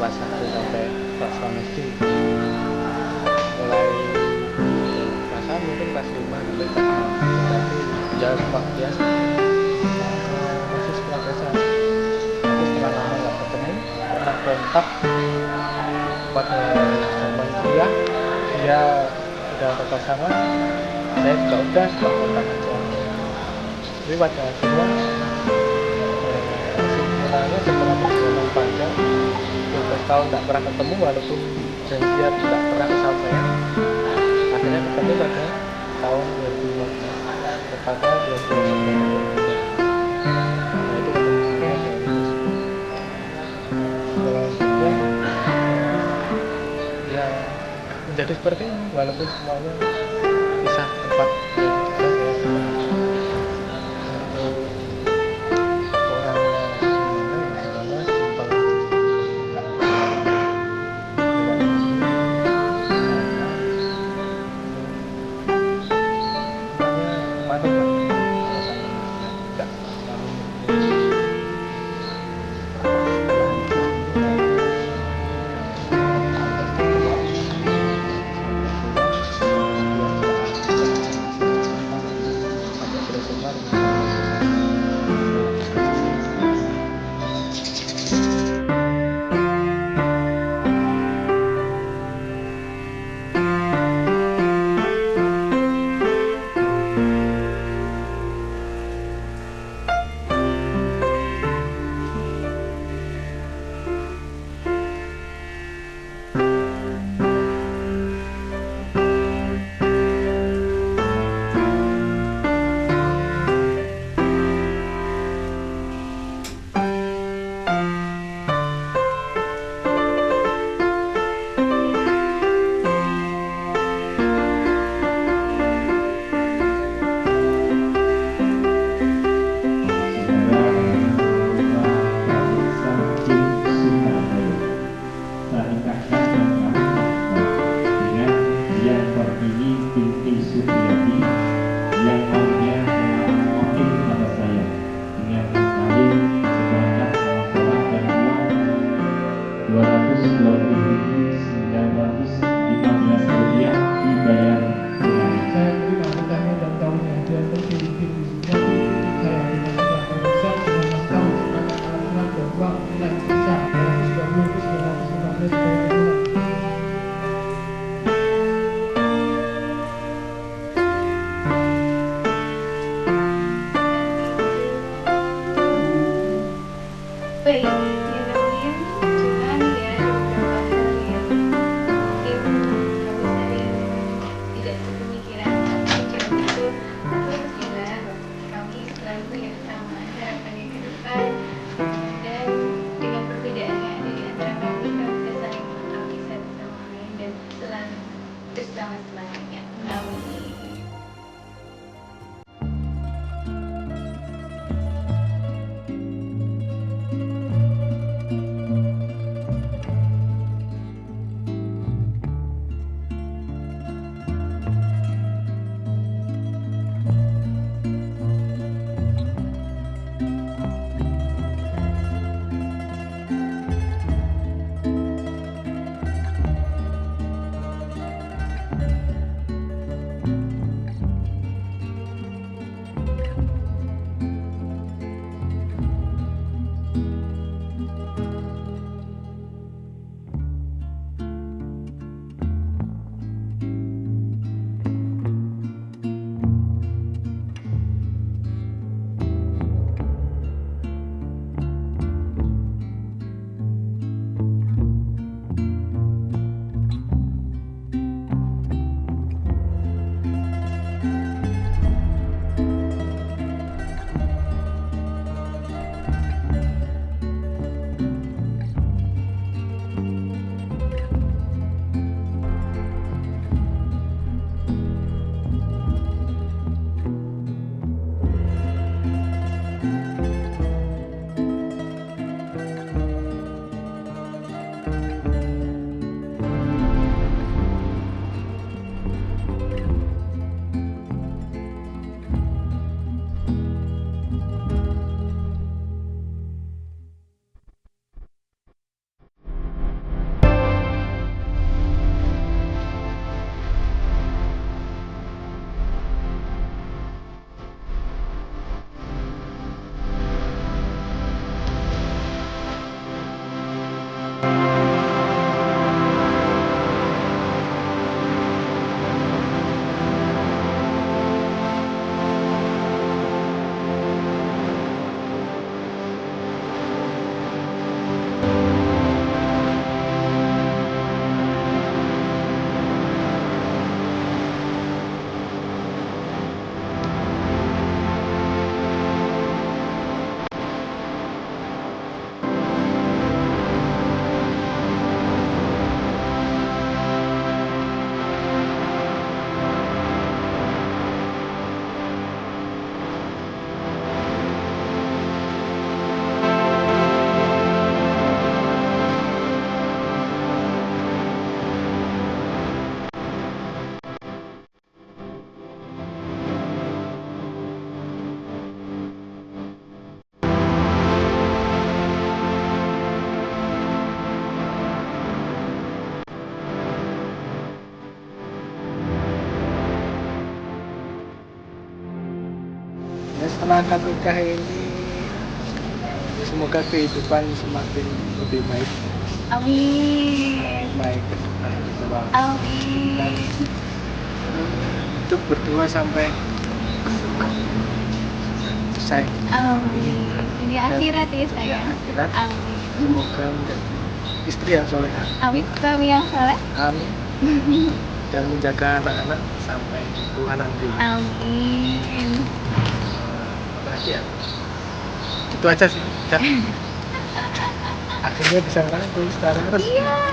kelas 1 sampai kelas 1 SD. Mulai kelas 1 mungkin kelas 5 sampai kelas 6, tapi ya sekolah biasa, masih sekolah biasa. Tapi setelah lama nggak ketemu, pernah kontak pada zaman kuliah, dia udah ke kelas sama, saya juga udah kontak aja. Jadi pada akhirnya kesimpulannya setelah perjalanan panjang 12 tahun tak pernah ketemu, walaupun janjian tidak pernah kesampaian, akhirnya ketemu pada tahun 2015, tepatnya 20 September 2015. Nah itu ketemunya dari Facebook. Selanjutnya ya menjadi seperti ini, walaupun semuanya pisah tempat. Wait, you know him? Gimana ya? Ya, setelah akad nikah ini semoga kehidupan semakin lebih baik, Amin. baik ke depan gitu loh. Dan Amin. hidup berdua sampai selesai Amin. Di dan akhirat ya di sayang. akhirat Amin. semoga menjadi istri yang solehah. Amin. Suami yang soleh. Amin. Dan menjaga anak-anak sampai tua nanti. Amin. Apalagi ya, itu aja sih udah. Akhirnya bisa ngerangkul sekarang. Iya.